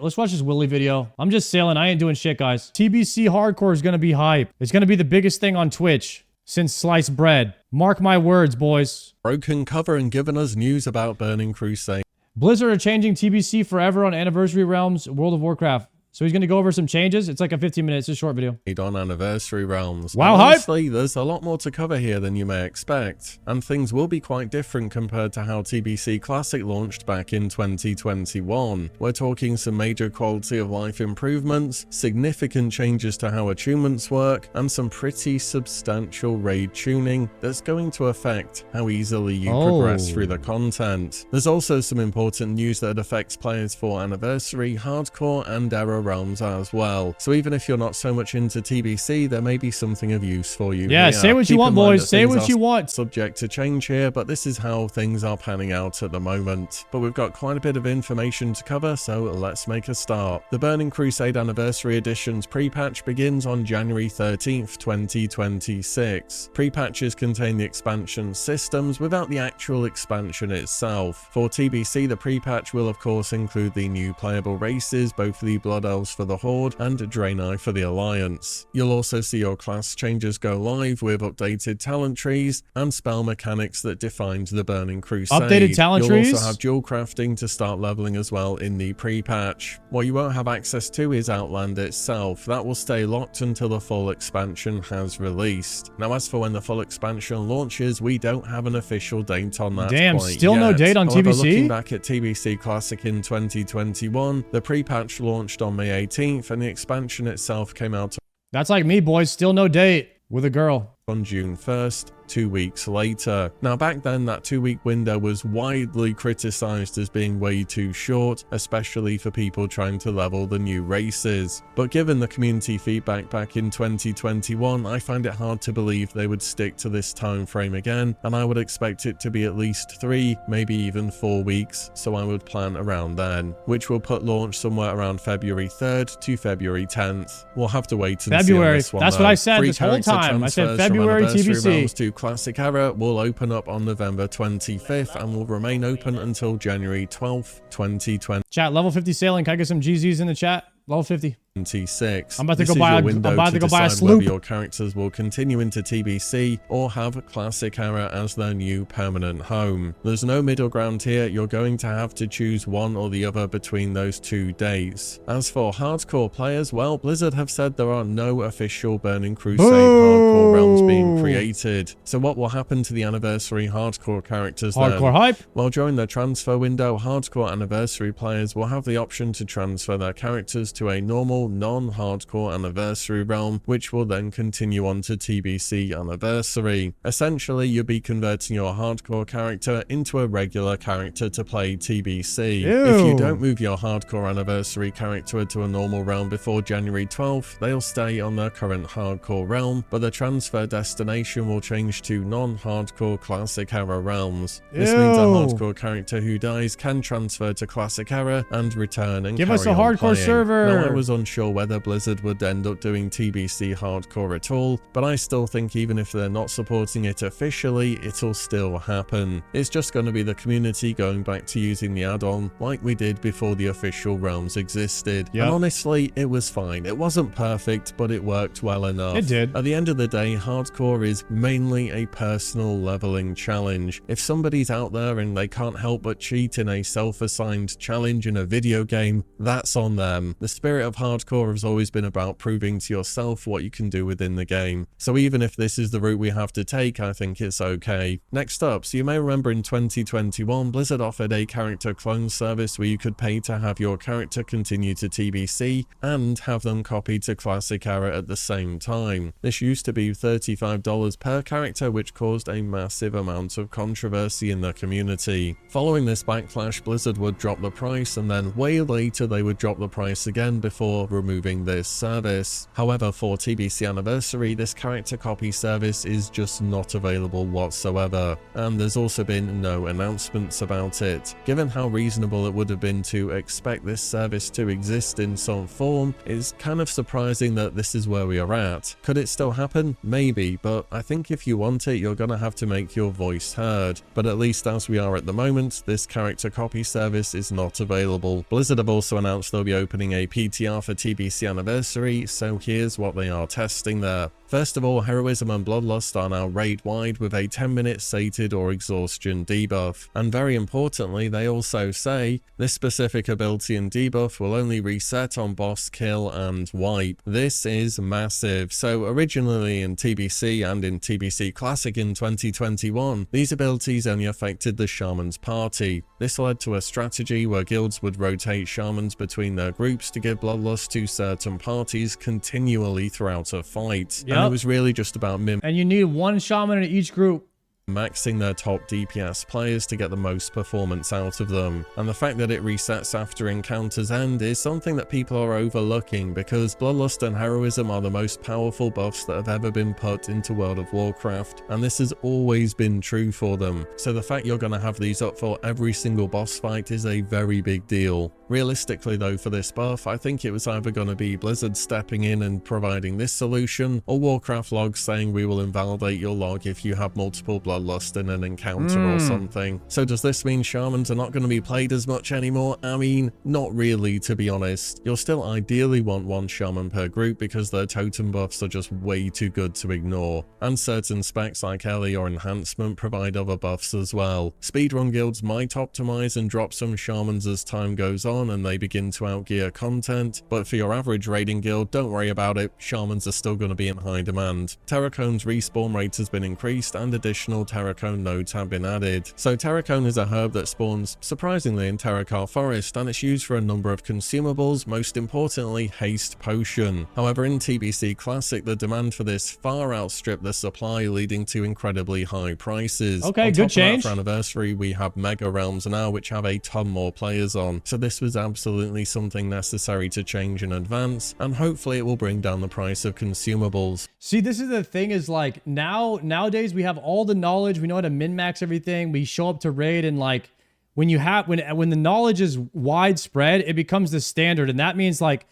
let's watch this Willy video. I'm just sailing. I ain't doing shit, guys. TBC Hardcore is gonna be hype. It's gonna be the biggest thing on Twitch since sliced bread. Mark my words, boys. Broken cover and given us news about Burning Crusade. Blizzard are changing TBC forever on Anniversary Realms World of Warcraft. So he's going to go over some changes. It's like a 15 minutes, it's a short video. On Anniversary Realms. Wow, hype! Honestly, there's a lot more to cover here than you may expect, and things will be quite different compared to how TBC Classic launched back in 2021. We're talking some major quality of life improvements, significant changes to how attunements work, and some pretty substantial raid tuning that's going to affect how easily you progress through the content. There's also some important news that affects players for Anniversary, Hardcore, and Era Realms as well. So even if you're not so much into TBC, there may be something of use for you. Yeah, say what you want, boys. Say what you want. Subject to change here, but this is how things are panning out at the moment. But we've got quite a bit of information to cover, so let's make a start. The Burning Crusade Anniversary Edition's pre-patch begins on January 13th, 2026. Pre-patches contain the expansion systems without the actual expansion itself. For TBC, the pre-patch will of course include the new playable races, both the Blood Elves for the Horde and Draenei for the Alliance. You'll also see your class changes go live with updated talent trees and spell mechanics that defined the Burning Crusade. Updated talent trees? You'll also have dual crafting to start leveling as well in the pre-patch. What you won't have access to is Outland itself. That will stay locked until the full expansion has released. Now as for when the full expansion launches, we don't have an official date on that. Damn, still no date on However, TBC? Looking back at TBC Classic in 2021, the pre-patch launched on May 18th and the expansion itself came out. That's like me, boys. Still no date with a girl. On June 1st, 2 weeks later. Now back then that 2-week window was widely criticized as being way too short, especially for people trying to level the new races. But given the community feedback back in 2021, I find it hard to believe they would stick to this time frame again, and I would expect it to be at least 3, maybe even 4 weeks, so I would plan around then, which will put launch somewhere around February 3rd to February 10th. We'll have to wait and see on this one. That's what I said this whole time. I said February TBC. Classic Era will open up on November 25th and will remain open until January 12th, 2020. Chat, level 50 sailing. Can I get some GZs in the chat? Level 50. 26. I'm about to go buy a sloop. Whether your characters will continue into TBC or have Classic Era as their new permanent home. There's no middle ground here. You're going to have to choose one or the other between those 2 dates. As for hardcore players, well, Blizzard have said there are no official Burning Crusade hardcore realms being created. So what will happen to the Anniversary hardcore characters then? Hardcore hype? Well, during the transfer window, hardcore Anniversary players will have the option to transfer their characters to a normal non-hardcore Anniversary realm, which will then continue on to TBC Anniversary. Essentially, you'll be converting your hardcore character into a regular character to play TBC. Ew. If you don't move your hardcore Anniversary character to a normal realm before January 12th, they'll stay on their current hardcore realm, but the transfer destination will change to non-hardcore Classic Era realms. This means a hardcore character who dies can transfer to Classic Era and return and give us a hardcore server. Now, I was unsure whether Blizzard would end up doing TBC hardcore at all, but I still think even if they're not supporting it officially, it'll still happen. It's just going to be the community going back to using the add-on like we did before the official realms existed. Yep. And honestly, it was fine. It wasn't perfect, but it worked well enough. It did. At the end of the day, hardcore is mainly a personal leveling challenge. If somebody's out there and they can't help but cheat in a self-assigned challenge in a video game, that's on them. The spirit of hardcore has always been about proving to yourself what you can do within the game. So even if this is the route we have to take, I think it's okay. Next up, so you may remember in 2021, Blizzard offered a character clone service where you could pay to have your character continue to TBC and have them copied to Classic Era at the same time. This used to be $35 per character, which caused a massive amount of controversy in the community. Following this backlash, Blizzard would drop the price, and then way later they would drop the price again again before removing this service. However, for TBC Anniversary, this character copy service is just not available whatsoever, and there's also been no announcements about it. Given how reasonable it would have been to expect this service to exist in some form, it's kind of surprising that this is where we are at. Could it still happen? Maybe, but I think if you want it, you're gonna have to make your voice heard. But at least as we are at the moment, this character copy service is not available. Blizzard have also announced they'll be opening a PTR for TBC Anniversary, so here's what they are testing there. First of all, Heroism and Bloodlust are now raid-wide with a 10-minute sated or exhaustion debuff. And very importantly, they also say this specific ability and debuff will only reset on boss kill and wipe. This is massive. So originally in TBC and in TBC Classic in 2021, these abilities only affected the Shaman's party. This led to a strategy where guilds would rotate Shamans between their groups to give Bloodlust to certain parties continually throughout a fight. Yep. And it was really just about and you need one Shaman in each group. maxing their top DPS players to get the most performance out of them. And the fact that it resets after encounters end is something that people are overlooking, because Bloodlust and Heroism are the most powerful buffs that have ever been put into World of Warcraft, and this has always been true for them. So the fact you're going to have these up for every single boss fight is a very big deal. Realistically though, for this buff, I think it was either going to be Blizzard stepping in and providing this solution, or Warcraft logs saying we will invalidate your log if you have multiple Bloodlust in an encounter or something. So does this mean Shamans are not going to be played as much anymore? I mean, not really, to be honest. You'll still ideally want one Shaman per group because their totem buffs are just way too good to ignore. And certain specs like Ellie or Enhancement provide other buffs as well. Speedrun guilds might optimize and drop some Shamans as time goes on and they begin to outgear content, but for your average raiding guild, don't worry about it, Shamans are still going to be in high demand. Terracone's respawn rate has been increased and additional Terracone nodes have been added. So Terracone is a herb that spawns surprisingly in Terracar Forest, and it's used for a number of consumables, most importantly Haste Potion. However, in TBC Classic, the demand for this far outstripped the supply, leading to incredibly high prices. Okay, good change. For Anniversary, we have Mega Realms now, which have a ton more players on, so this was absolutely something necessary to change in advance, and hopefully it will bring down the price of consumables. See, this is the thing, is like nowadays we have all the knowledge, we know how to min-max everything, we show up to raid, and like when the knowledge is widespread, it becomes the standard, and that means like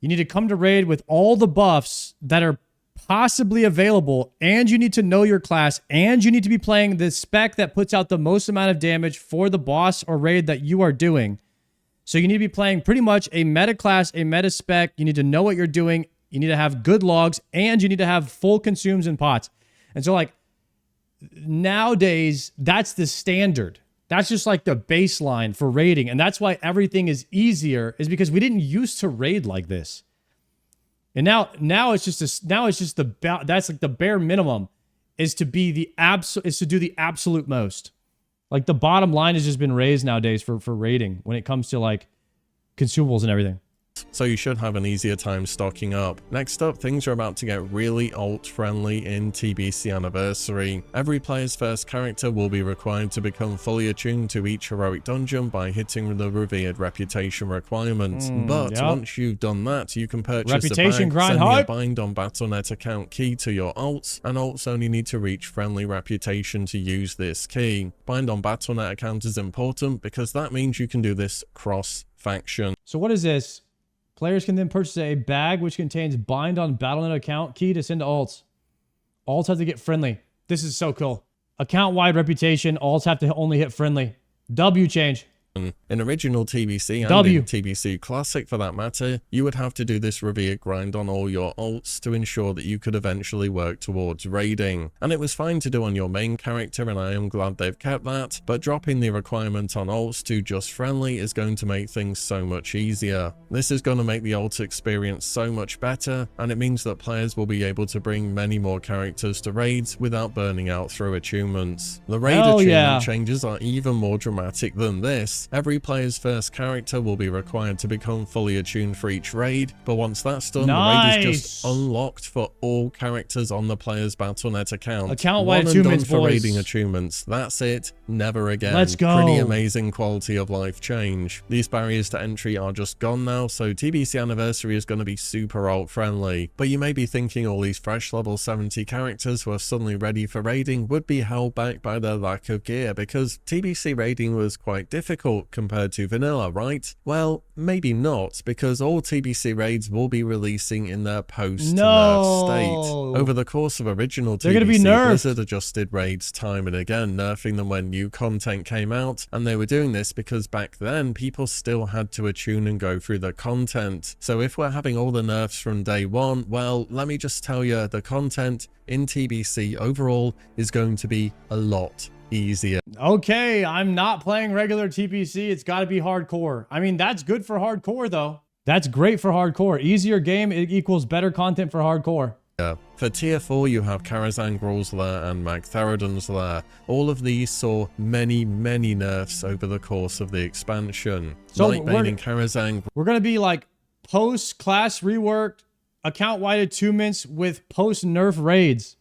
you need to come to raid with all the buffs that are possibly available, and you need to know your class, and you need to be playing the spec that puts out the most amount of damage for the boss or raid that you are doing. So you need to be playing pretty much a meta class, a meta spec. You need to know what you're doing. You need to have good logs, and you need to have full consumes and pots. And so like nowadays, that's the standard. That's just like the baseline for raiding. And that's why everything is easier, is because we didn't used to raid like this. And now it's just that's like the bare minimum is to be the to do the absolute most. Like the bottom line has just been raised nowadays for raiding when it comes to like consumables and everything. So you should have an easier time stocking up. Next up, things are about to get really alt-friendly in TBC Anniversary. Every player's first character will be required to become fully attuned to each heroic dungeon by hitting the revered reputation requirements. But once you've done that, you can purchase reputation a bag, grind sending hype. a Bind on Battle.net account key to your alts, and alts only need to reach friendly reputation to use this key. Bind on Battle.net account is important because that means you can do this cross-faction. So what is this? Players can then purchase a bag which contains Bind on Battle.net account key to send to alts. Alts have to get friendly. This is so cool. Account-wide reputation, alts have to only hit friendly. W change. In original TBC and in TBC Classic for that matter, you would have to do this revered grind on all your alts to ensure that you could eventually work towards raiding. And it was fine to do on your main character, and I am glad they've kept that, but dropping the requirement on alts to just friendly is going to make things so much easier. This is going to make the alt experience so much better, and it means that players will be able to bring many more characters to raids without burning out through attunements. The raid attunement changes are even more dramatic than this, Yes, every player's first character will be required to become fully attuned for each raid, but once that's done, the raid is just unlocked for all characters on the player's Battle.net account. Account-wide One and done attunements, for boys. raiding attunements. That's it. Never again. Let's go. Pretty amazing quality of life change. These barriers to entry are just gone now, so TBC Anniversary is going to be super alt friendly. But you may be thinking all these fresh level 70 characters who are suddenly ready for raiding would be held back by their lack of gear, because TBC raiding was quite difficult compared to vanilla, right? Well, maybe not, because all TBC raids will be releasing in their post-nerf state. Over the course of original TBC, Blizzard adjusted raids time and again, nerfing them when new content came out, and they were doing this because back then people still had to attune and go through the content. So if we're having all the nerfs from day one, well, let me just tell you, the content in TBC overall is going to be a lot easier. Okay, I'm not playing regular TBC. It's got to be hardcore. I mean, that's good for hardcore though. That's great for hardcore. Easier game, it equals better content for hardcore. For tier 4, you have Karazhan's Lair and Magtheridon's Lair. All of these saw many nerfs over the course of the expansion. So Nightbane and Karazhan. We're going to be like post-class reworked, account-wide attunements with post-nerf raids.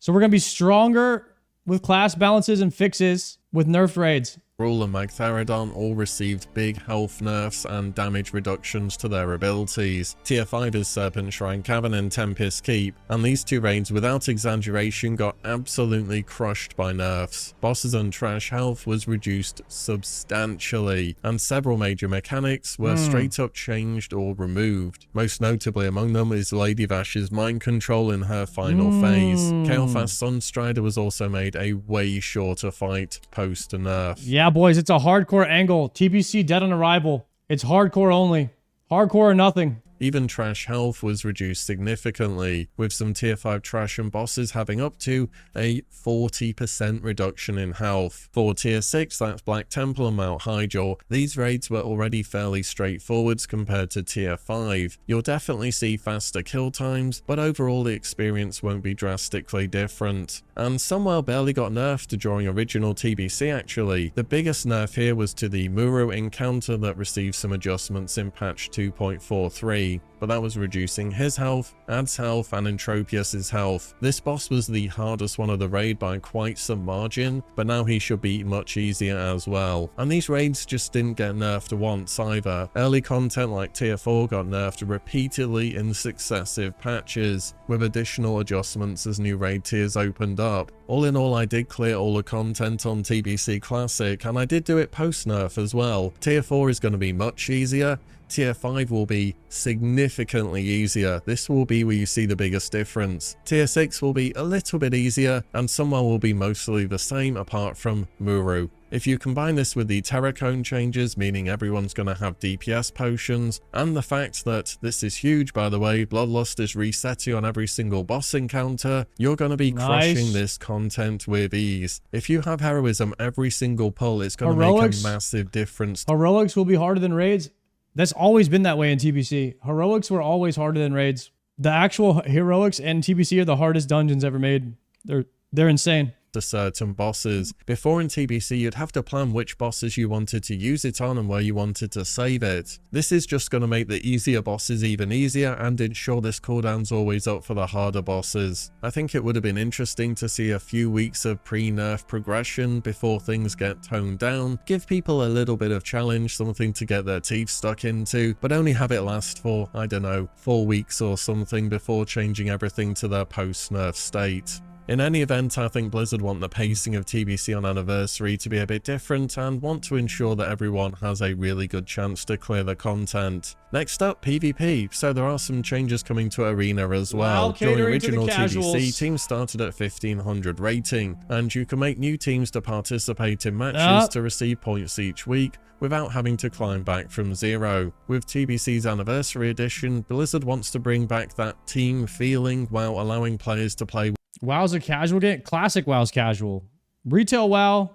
So we're going to be stronger with class balances and fixes with nerf raids. Gruul and Magtheridon all received big health nerfs and damage reductions to their abilities. Tier 5 is Serpent Shrine Cavern and Tempest Keep, and these two raids without exaggeration got absolutely crushed by nerfs. Bosses and trash health was reduced substantially, and several major mechanics were straight up changed or removed. Most notably among them is Lady Vash's mind control in her final phase. Kael'thas Sunstrider was also made a way shorter fight post-nerf. Yeah, boys, it's a hardcore angle. TBC dead on arrival. It's hardcore only. Hardcore or nothing. Even trash health was reduced significantly, with some tier 5 trash and bosses having up to a 40% reduction in health. For tier 6, that's Black Temple and Mount Hyjal, these raids were already fairly straightforward compared to tier 5. You'll definitely see faster kill times, but overall the experience won't be drastically different. And Sunwell barely got nerfed during original TBC actually. The biggest nerf here was to the Muro encounter that received some adjustments in patch 2.43. But that was reducing his health, Ad's health, and Entropius's health. This boss was the hardest one of the raid by quite some margin, but now he should be much easier as well. And these raids just didn't get nerfed once either. Early content like tier 4 got nerfed repeatedly in successive patches, with additional adjustments as new raid tiers opened up. All in all, I did clear all the content on TBC Classic, and I did do it post-nerf as well. Tier 4 is going to be much easier. Tier 5 will be significantly easier. This will be where you see the biggest difference. Tier 6 will be a little bit easier, and Sunwell will be mostly the same apart from Muru. If you combine this with the Terracone changes, meaning everyone's going to have DPS potions, and the fact that, this is huge by the way, Bloodlust is resetting on every single boss encounter, you're going to be crushing this content with ease. If you have Heroism every single pull, it's going to make a massive difference. Heroics will be harder than raids. That's always been that way in TBC. Heroics were always harder than raids. The actual heroics and TBC are the hardest dungeons ever made. They're insane. To certain bosses. Before in TBC, you'd have to plan which bosses you wanted to use it on and where you wanted to save it. This is just going to make the easier bosses even easier and ensure this cooldown's always up for the harder bosses. I think it would have been interesting to see a few weeks of pre-nerf progression before things get toned down, give people a little bit of challenge, something to get their teeth stuck into, but only have it last for, I don't know, 4 weeks or something before changing everything to their post-nerf state. In any event, I think Blizzard want the pacing of TBC on Anniversary to be a bit different and want to ensure that everyone has a really good chance to clear the content. Next up, PvP. So there are some changes coming to Arena as well. During original TBC, teams started at 1500 rating, and you can make new teams to participate in matches to receive points each week without having to climb back from zero. With TBC's Anniversary Edition, Blizzard wants to bring back that team feeling while allowing players to play. WoW's a casual game. Classic WoW's casual. Retail WoW,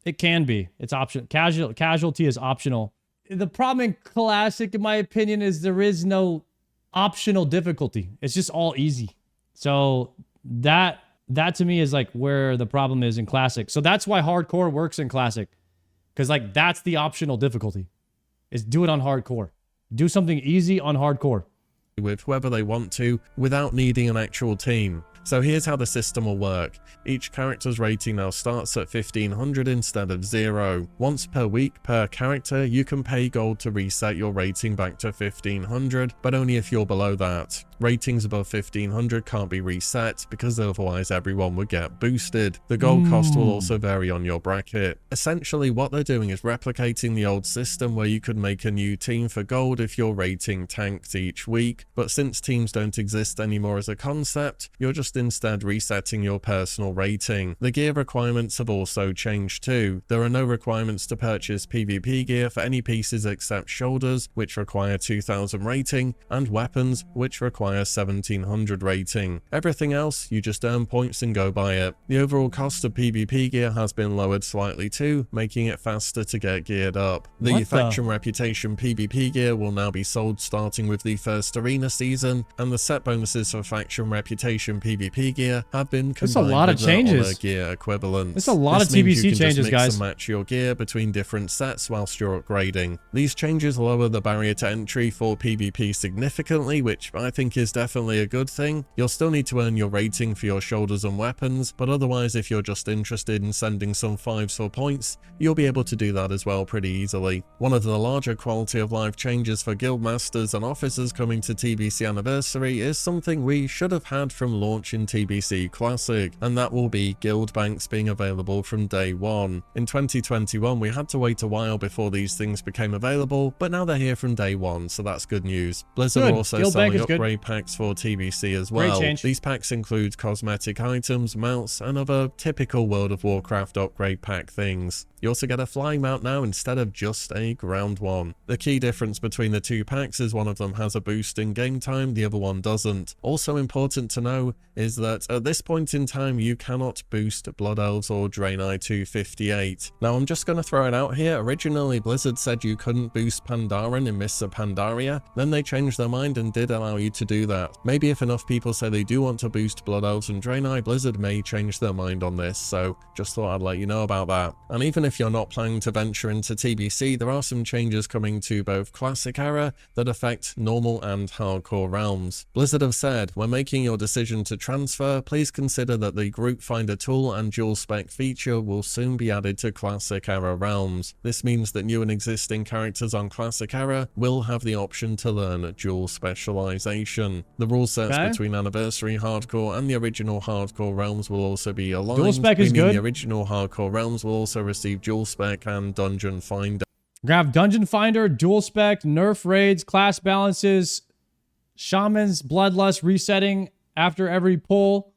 it can be. It's optional. Casualty is optional. The problem in Classic, in my opinion, is there is no optional difficulty. It's just all easy. So that to me is like where the problem is in Classic. So that's why hardcore works in Classic. Because like that's the optional difficulty, is do it on hardcore. Do something easy on hardcore. With whoever they want to without needing an actual team. So here's how the system will work. Each character's rating now starts at 1500 instead of 0. Once per week per character, you can pay gold to reset your rating back to 1500, but only if you're below that. Ratings above 1500 can't be reset because otherwise everyone would get boosted. The gold cost will also vary on your bracket. Essentially what they're doing is replicating the old system where you could make a new team for gold if your rating tanked each week, but since teams don't exist anymore as a concept, you're just instead resetting your personal rating. The gear requirements have also changed too. There are no requirements to purchase PvP gear for any pieces except shoulders, which require 2000 rating, and weapons, which require 1700 rating. Everything else, you just earn points and go buy it. The overall cost of PvP gear has been lowered slightly too, making it faster to get geared up. The faction reputation PvP gear will now be sold starting with the first arena season, and the set bonuses for faction reputation PvP gear have been combined. That's a lot of changes. Other gear equivalents. That's a lot of TBC changes, guys. And match your gear between different sets whilst you're upgrading. These changes lower the barrier to entry for PvP significantly, which I think is definitely a good thing. You'll still need to earn your rating for your shoulders and weapons, but otherwise if you're just interested in sending some 5s for points, you'll be able to do that as well pretty easily. One of the larger quality of life changes for guildmasters and officers coming to TBC Anniversary is something we should have had from launch in TBC Classic, and that will be guild banks being available from day one. In 2021 we had to wait a while before these things became available, but now they're here from day one, so that's good news. Blizzard are also selling upgrade packs for TBC as well. These packs include cosmetic items, mounts, and other typical World of Warcraft upgrade pack things. You also get a flying mount now instead of just a ground one. The key difference between the two packs is one of them has a boost in game time, the other one doesn't. Also important to know is that at this point in time you cannot boost Blood Elves or Draenei to 58. Now I'm just going to throw it out here. Originally Blizzard said you couldn't boost Pandaren in Mists of Pandaria, then they changed their mind and did allow you to do that. Maybe if enough people say they do want to boost Blood Elves and Draenei, Blizzard may change their mind on this, so just thought I'd let you know about that. And even if you're not planning to venture into TBC, there are some changes coming to both Classic Era that affect normal and hardcore realms. Blizzard have said, when making your decision to transfer, please consider that the group finder tool and dual spec feature will soon be added to Classic Era realms. This means that new and existing characters on Classic Era will have the option to learn dual specialization. The rule sets between Anniversary Hardcore and the original Hardcore realms will also be aligned. Dual spec is good. The original Hardcore realms will also receive dual spec and Dungeon Finder. Grab Dungeon Finder, dual spec, nerf raids, class balances, shamans, bloodlust resetting after every pull.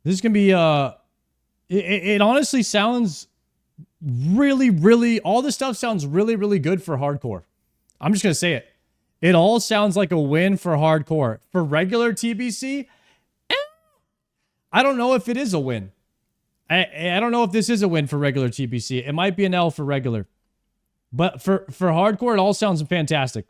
This is gonna be it honestly sounds really all this stuff sounds really good for hardcore. I'm just gonna say it. It all sounds like a win for hardcore. For regular TBC, I don't know if it is a win. I don't know if this is a win for regular TBC. It might be an L for regular. But for hardcore, it all sounds fantastic.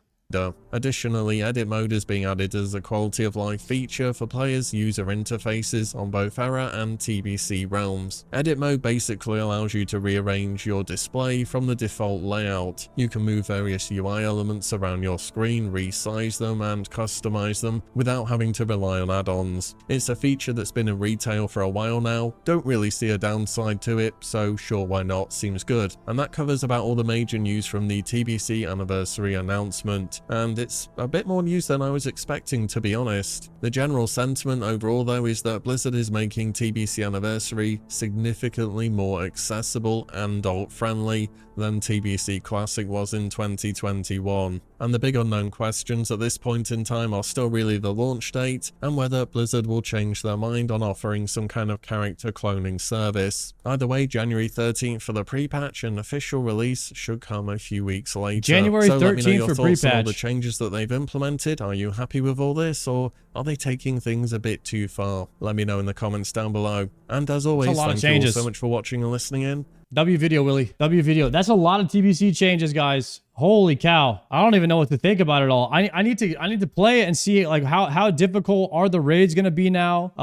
Additionally, edit mode is being added as a quality of life feature for players' user interfaces on both Era and TBC realms. Edit mode basically allows you to rearrange your display from the default layout. You can move various UI elements around your screen, resize them, and customize them without having to rely on add-ons. It's a feature that's been in retail for a while now, don't really see a downside to it, so sure, why not, seems good. And that covers about all the major news from the TBC Anniversary announcement. And it's a bit more news than I was expecting, to be honest. The general sentiment overall though is that Blizzard is making TBC Anniversary significantly more accessible and adult-friendly than TBC Classic was in 2021. And the big unknown questions at this point in time are still really the launch date and whether Blizzard will change their mind on offering some kind of character cloning service. Either way, January 13th for the pre-patch and official release should come a few weeks later. January 13th for pre-patch. The changes that they've implemented. Are you happy with all this, or are they taking things a bit too far? Let me know in the comments down below. And as always, thank you all so much for watching and listening in. W video, Willie. W video. That's a lot of TBC changes, guys. Holy cow. I don't even know what to think about it all. I need to play it and see like how difficult are the raids going to be now?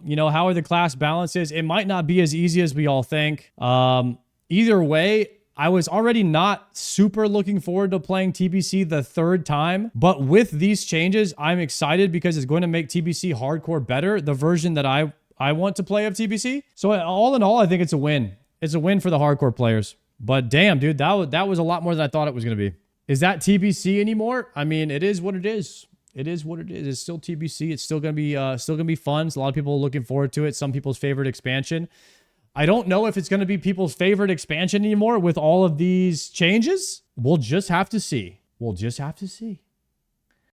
You know, how are the class balances? It might not be as easy as we all think. Either way, I was already not super looking forward to playing TBC the third time, but with these changes, I'm excited because it's going to make TBC hardcore better, the version that I want to play of TBC. So all in all, I think it's a win. It's a win for the hardcore players. But damn, dude, that was a lot more than I thought it was going to be. Is that TBC anymore? I mean, it is what it is. It is what it is. It's still TBC. It's still gonna be fun. So a lot of people are looking forward to it. Some people's favorite expansion. I don't know if it's gonna be people's favorite expansion anymore with all of these changes. We'll just have to see. We'll just have to see.